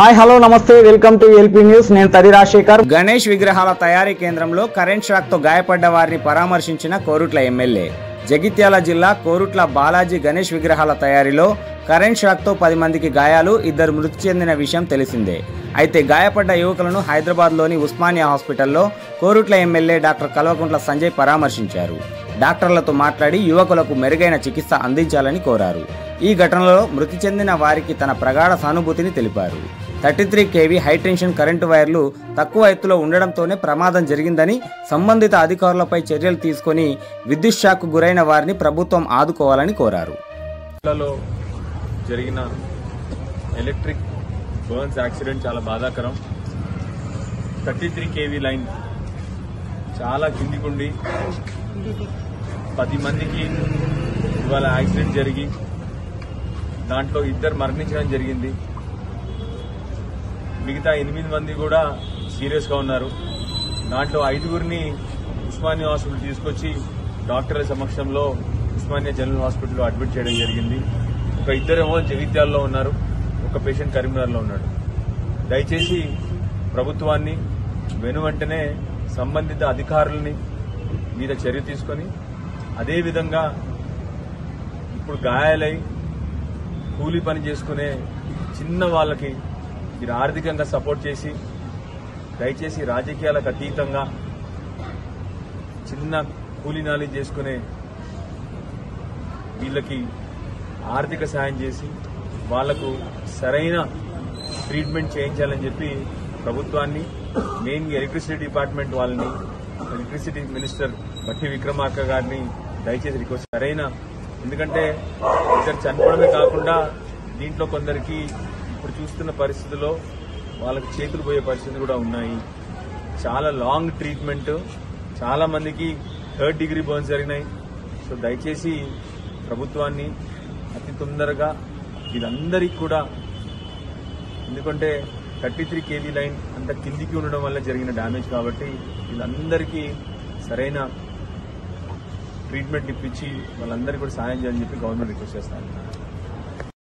Hi hello నమస్తే welcome to LP news. నేను తడి రాజశేఖర్. గణేష్ విగ్రహాల తయారీ కేంద్రంలో కరెంట్ షాక్ తో గాయపడ్డ వారిని పరామర్శించిన కోరుట్ల ఎమ్మెల్యే. జగిత్యాల జిల్లా కోరుట్ల బాలాజీ గణేష్ విగ్రహాల తయారీలో కరెంట్ షాక్ తో 10 మందికి గాయాలు, 2 మృతి చెందిన విషయం తెలిసిందే. అయితే గాయపడ్డ యువకులను హైదరాబాద్లోని ఉస్మానియా హాస్పిటల్లో కోరుట్ల ఎమ్మెల్యే డాక్టర్ కల్వకుంట్ల సంజయ్ పరామర్శించారు. డాక్టర్లతో మాట్లాడి యువకులకు మెరుగైన చికిత్స అందించాలని కోరారు. ఈ ఘటనలో మృతి చెందిన వారికి తన ప్రగాఢ సానుభూతిని తెలిపారు. 33 kV హైటెన్షన్ కరెంటు వైర్లు తక్కువ ఎత్తులో ఉండడంతోనే ప్రమాదం జరిగిందని, సంబంధిత అధికారులపై చర్యలు తీసుకొని విద్యుత్ షాక్కు గురైన వారిని ప్రభుత్వం ఆదుకోవాలని కోరారు. జరిగిన ఎలక్ట్రిక్ బర్న్స్ యాక్సిడెంట్ చాలా బాధాకరం. 33 kV లైన్ చాలా కిందికుండి 10 మందికి ఇవాళ యాక్సిడెంట్ జరిగి దాంట్లో 2 మరణించడం జరిగింది. మిగతా 8 మంది కూడా సీరియస్గా ఉన్నారు. దాంట్లో 5గురిని ఉస్మానియా హాస్పిటల్ తీసుకొచ్చి డాక్టర్ల సమక్షంలో ఉస్మానియా జనరల్ హాస్పిటల్లో అడ్మిట్ చేయడం జరిగింది. ఒక 2 జగిత్యాలలో ఉన్నారు, ఒక పేషెంట్ కరీంనగర్లో ఉన్నాడు. దయచేసి ప్రభుత్వాన్ని వెనువెంటనే సంబంధిత అధికారులని మీద చర్య తీసుకొని, అదేవిధంగా ఇప్పుడు గాయాలై కూలీ పని చేసుకునే చిన్న వాళ్ళకి మీరు ఆర్థికంగా సపోర్ట్ చేసి, దయచేసి రాజకీయాలకు అతీతంగా చిన్న కూలీ నాలి చేసుకునే వీళ్ళకి ఆర్థిక సాయం చేసి వాళ్లకు సరైన ట్రీట్మెంట్ చేయించాలని చెప్పి ప్రభుత్వాన్ని, మెయిన్గా ఎలక్ట్రిసిటీ డిపార్ట్మెంట్ వాళ్ళని, ఎలక్ట్రిసిటీ మినిస్టర్ బట్టి విక్రమార్క గారిని దయచేసి రిక్వెస్ట్ సరైన, ఎందుకంటే ఇద్దరు చనిపోవడమే కాకుండా దీంట్లో కొందరికి ఇప్పుడు చూస్తున్న పరిస్థితుల్లో వాళ్ళకి చేతులు పోయే పరిస్థితులు కూడా ఉన్నాయి. చాలా లాంగ్ ట్రీట్మెంట్, చాలా మందికి 3rd degree బర్న్స్ జరిగినాయి. సో దయచేసి ప్రభుత్వాన్ని అతి తొందరగా వీళ్ళందరికీ కూడా, ఎందుకంటే 33 kV లైన్ అంత కిందికి ఉండడం వల్ల జరిగిన డ్యామేజ్ కాబట్టి వీళ్ళందరికీ సరైన ట్రీట్మెంట్ ఇప్పించి వాళ్ళందరికీ కూడా సాయం చేయాలని చెప్పి గవర్నమెంట్ రిక్వెస్ట్ చేస్తాను.